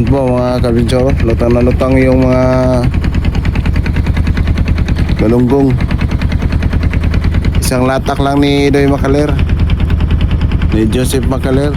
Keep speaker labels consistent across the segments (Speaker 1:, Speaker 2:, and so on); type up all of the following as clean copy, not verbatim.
Speaker 1: Po mga kabinsyoro, lutang na lutang yung mga galunggong. Isang latak lang ni Doy Macaler, ni Joseph Macaler.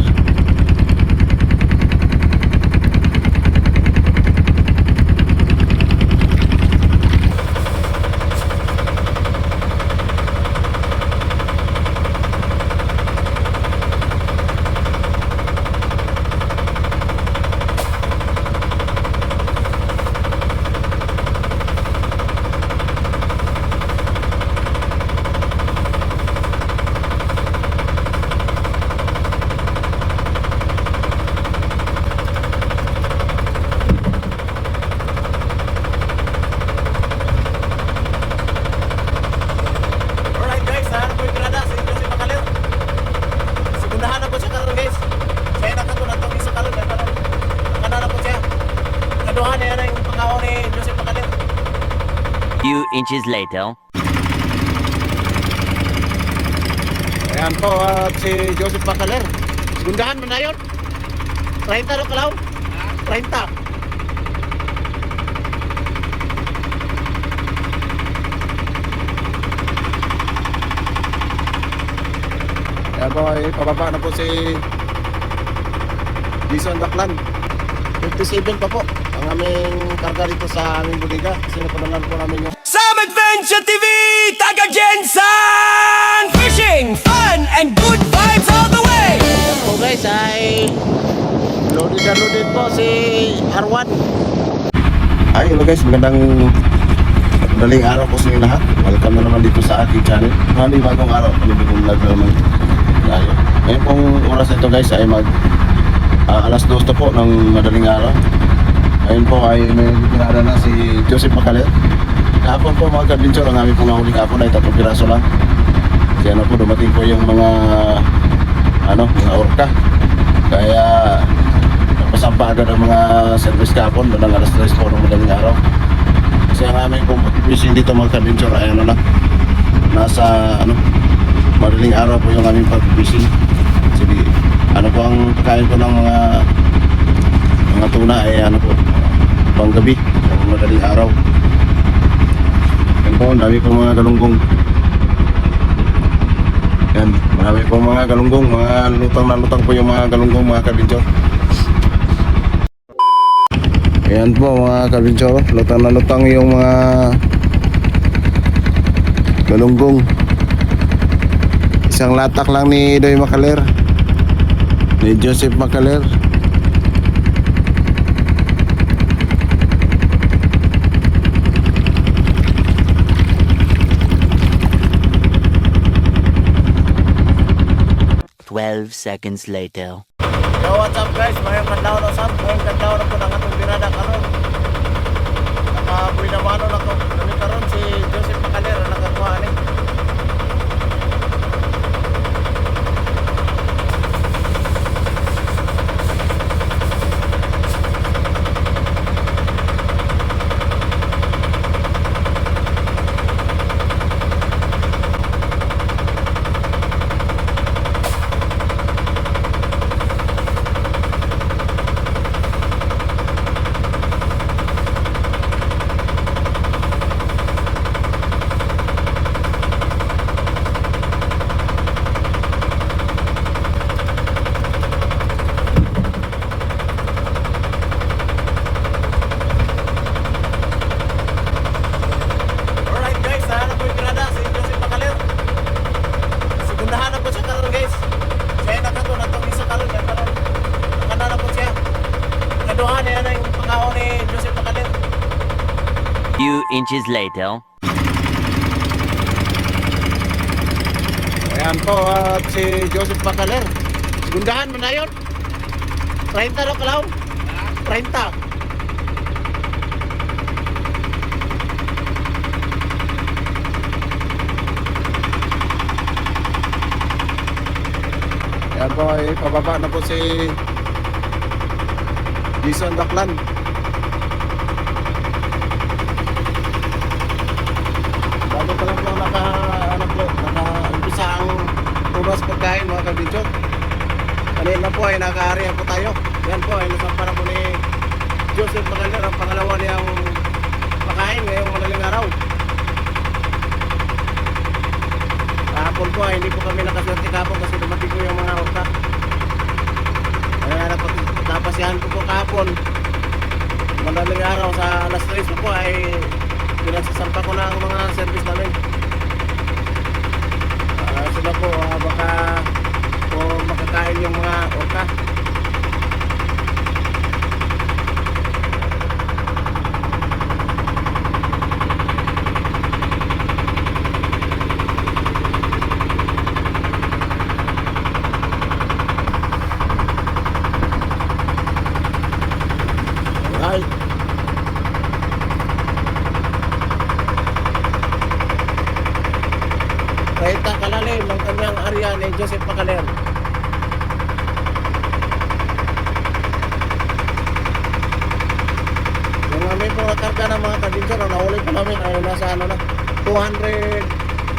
Speaker 2: Few inches later.
Speaker 1: Ayan po at si Joseph Macaler. Segundahan mo na yun. 30 na kalaw. 30. Ayan po ay pababa na po si Jason Daklan. 57 pa po ang aming karga dito sa aming bodega. Sinapunalan po namin yung
Speaker 3: Sam Adventure TV, taga Jensan! Fishing, fun, and good vibes all the way!
Speaker 1: Ayan po guys ay loaded na loaded po si R1. Ay hello guys, magandang madaling araw po sa inyo lahat. Welcome na naman dito sa ating channel. Maraming bagong araw, panibagong vlog na naman tayo. Ngayon pong oras na ito guys ay alas 2 na po ng madaling araw. Ngayon po ay may pinara na si Joseph Macaler. Kahapon po mga kabinsyoro, ang aming pong nahuling hapon ay 3 piraso lang. Kasi po dumating po yung mga mga orka. Kaya napasampa agad ang mga service kahapon doon ang alas 3 po ng madaling araw. Kasi ang aming pong fishing dito mga kabinsyoro ay nasa madaling araw po yung aming pag-fishing. Sige, po ang pagkain ko ng mga tuna ay panggabi ng madaling araw. Yan po, dami pong mga galunggong. Yan, marami pong mga galunggong, mga lutang na lutang po yung mga galunggong mga kabinsyoro. Yan po mga kabinsyoro, lutang na lutang yung mga galunggong. Isang latak lang ni Doy Macaler, ni Joseph Macaler.
Speaker 2: Seconds later.
Speaker 1: Yo, what's up guys? Mayroong kadlaw na sab. Mayroong kadlaw na po ng atong birada karon. Nakabuhi na mano na ko. Kami karon si Joseph Macaler na nakakuha ni.
Speaker 2: Few inches later.
Speaker 1: Ayan po at si Joseph Macaler. Segundahan mo na yun. 30 na kalaw. 30. Ayan po ay pababa na po si Jason Daklan. Bago pa lang po naka-umpisa ang oras pagkain mga kabidyo. Kanina po ay nag-aarihan po tayo. Yan po ay nasampa na po ni Joseph Magaler ang pangalawa niyang pakain ngayong madaling araw. Kahapon po ay hindi po kami nakaswerte kahapon kasi dumating po yung mga orka. Kaya napasiyahan ko po kahapon. Madaling araw sa alas 3 po ay pinagsasampa ko na ang mga service namin. Sila po baka po makakain yung mga orka. Alright. Kahit kalalim ang kanyang area ni Joseph Magaler. Yung amin po nakarga ng mga kadinser na nahuli po namin ay nasa ano na 200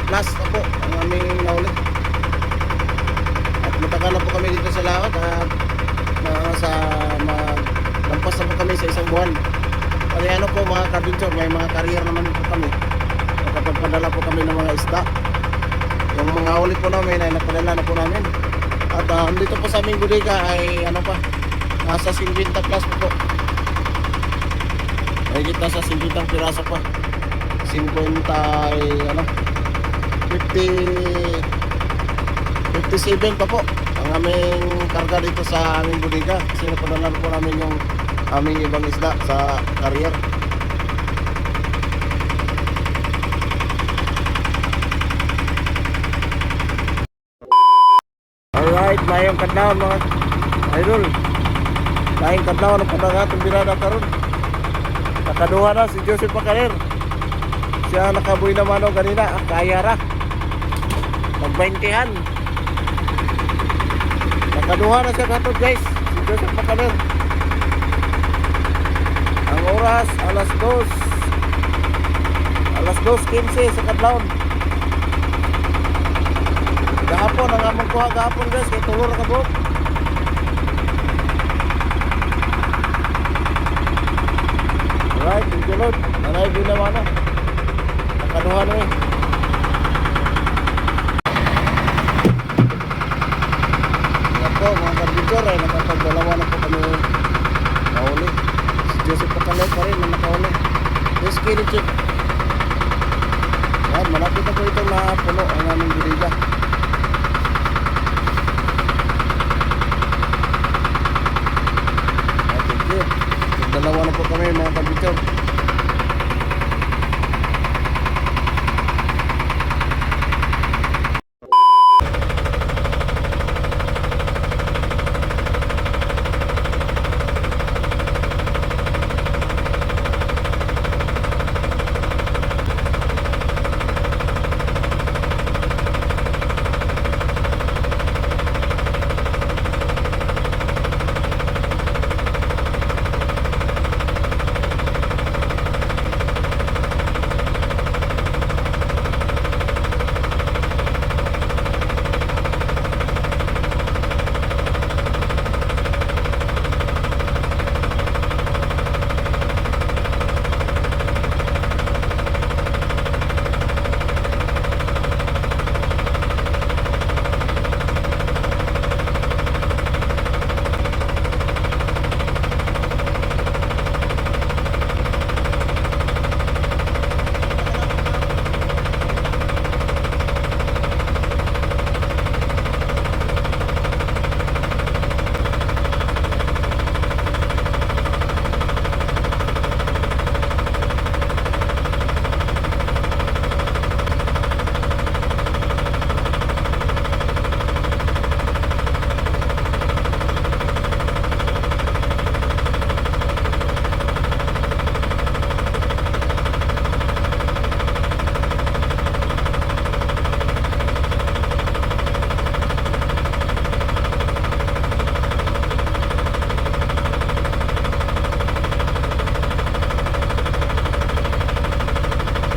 Speaker 1: plus na po ang aming nahuli. At matagal na po kami dito sa laot at lampas na po kami sa isang buwan. Kaya ano po mga kadinser, may mga career naman po kami. Nakapagpadala po kami ng mga isda. Yung mga huli po namin ay napadala na po namin. At dito po sa aming bodega ay ano pa, nasa 50 plus po. Ay kita sa 50 piraso pa. 50 ay ano 57 pa po ang aming karga dito sa aming bodega. Kasi napadala na po namin yung aming ibang isda sa carrier. Alright, mayong kadlaw mga idol. Mayong kadlaw ng padagatong birada karon. Nakaduha na si Joseph Magaler. Siya nakabuhi naman o ganina, kaya ra. Mag-20han. Nakaduha na siya katod guys, si Joseph Magaler. Ang oras, alas 2:15 sa kadlaw. Gahapon ang among kuha gahapon guys, kay tulor ka buok. Alright, thank you Lord. Nanay din naman na. Nakaduha na eh. Yan po mga karbidor ay nakapagdalawa na po kami nahuli. Si Joseph Magaler pa rin na nakahuli. Yes, Kitty Chip. Yan, malapit na po itong napuno ang aming bodega. Dalawa na po kami mga kabitsyon.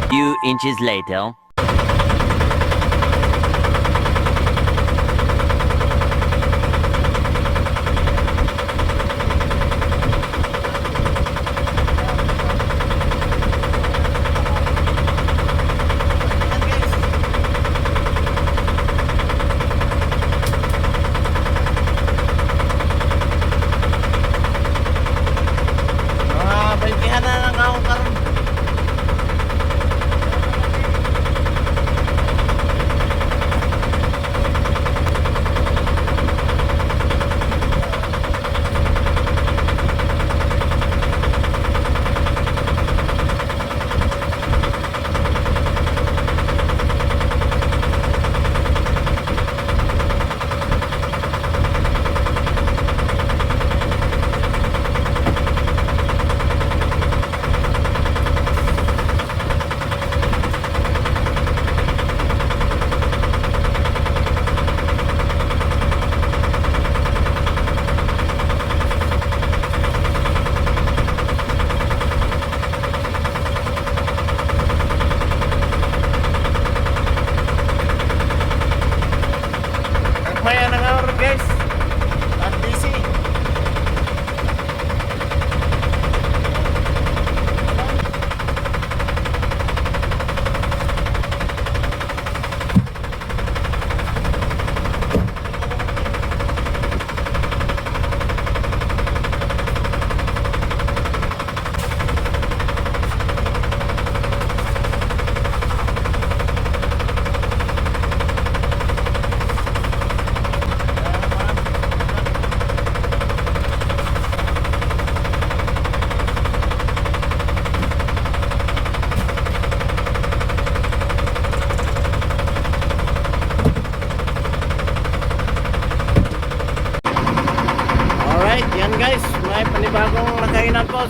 Speaker 2: Few inches later.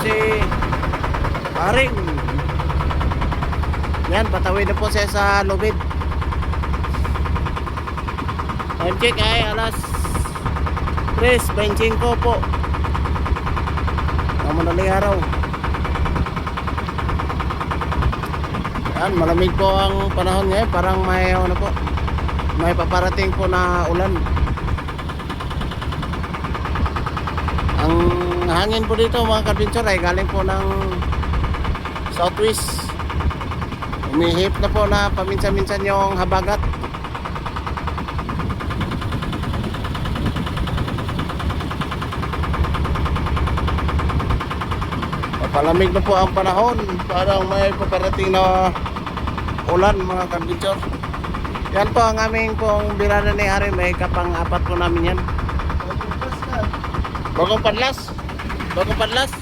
Speaker 1: si Haring. Yan, patawid na po siya sa lubid. Time check ay alas 3:25 po. Ang madaling araw. Yan, malamig po ang panahon ngayon. Parang may ano po, may paparating po na ulan. Ang hangin po dito mga kadventure ay galing po ng southwest. Umihip na po na paminsan-minsan yung habagat. Palamig na po ang panahon. Parang may paparating na ulan mga kadventure. Yan po ang aming pong birada ni Hari. May kapang-apat po namin yan. Bagong padlas? Bagong padlas?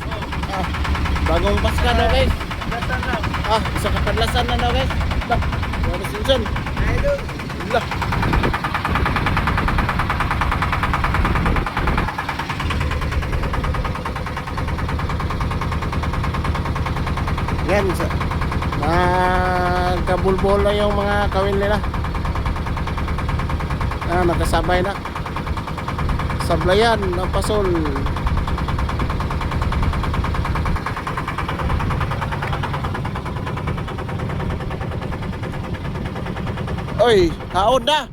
Speaker 1: Ah, bagong paska daw guys. Ah, isa ka padlasan na daw guys. Lah, mga season. Lah. Yan, nagkabulbol na yung mga kawin nila. Ah, nakasabay na. Sablayan ng pasol. Oy, haon na.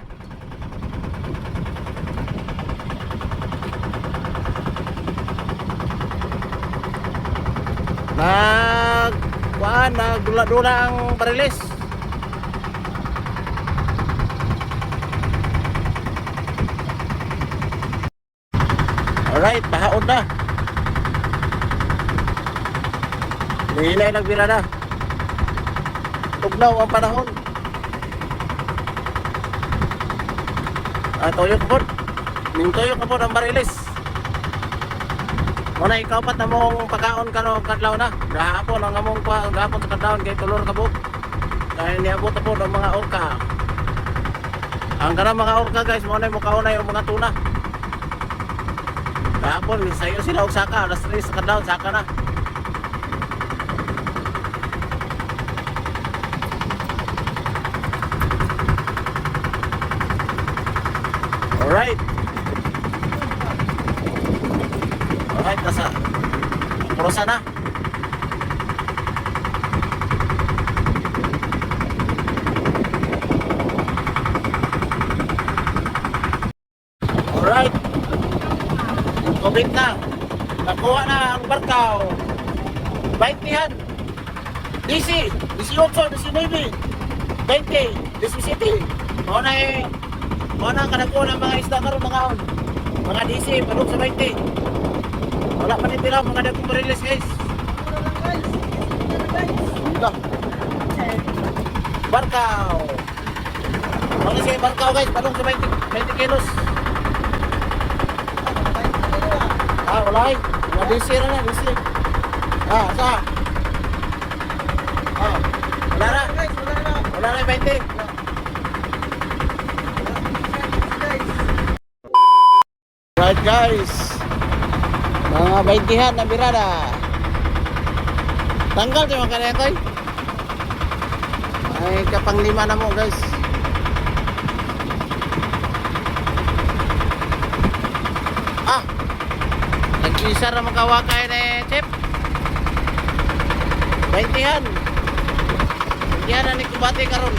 Speaker 1: Nagdula-dula ang barilis. Alright, pahaon na. Hinay nagbira na. Tugnaw ang panahon. Toyo ka po. Toyo ka po ng barilis. Muna ikaw pat na mong pagkaon ka no kadlaw na. Gahapon ang among gahapon sa kadlawon kay tulor ka po. Kaya niabot na po ng mga orka. Ang kanang mga orka guys, muna yung mukhaunay yung mga tuna. Gahapon, sayo sila og saka. Alas 3 sa kadlawon, saka na. Alright. Alright, nasa Prosa na. Alright. Kubit na. Nakuha na ang barkaw. 20-han. DC, 18, 19, 20, 17. Muna kanakuha ng mga isda karon mga DC, padung sa 20. Wala pa nitira mga dagong bariles guys. Barkaw. Ano siya barkaw guys, padung sa 20 kilos. Wala eh. Mga DC na DC. Sa? Wala na. Wala na 20. Right guys. Mga 20-han na birada. Tanggal siya mga kanaya ko eh. Ay kapanglima na mo guys. Nag-isa na magkawakay na chip. 20-han. 20-han na ni kubati karon.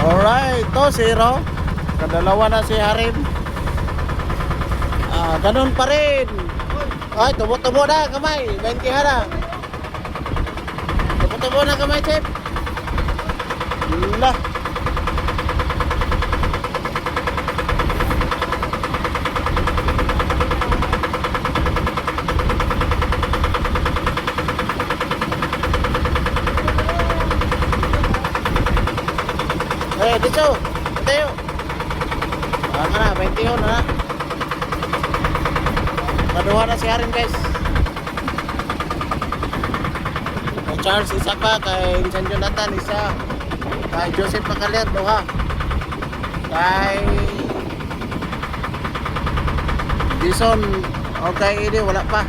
Speaker 1: Alright, to zero. Kadalawa na si Harim. Ganun pa rin. Ay, tubo-tubo na kamay. 20-han na. Tubo-tubo na kamay, chip. Lah. Dito. Tayo. Na, 21 na. Kaduha na si Harim guys. Charles isa pa kay San Jonathan isa. Kay Joseph Pakaler, duha. Kay Jason, okay, ini wala pa.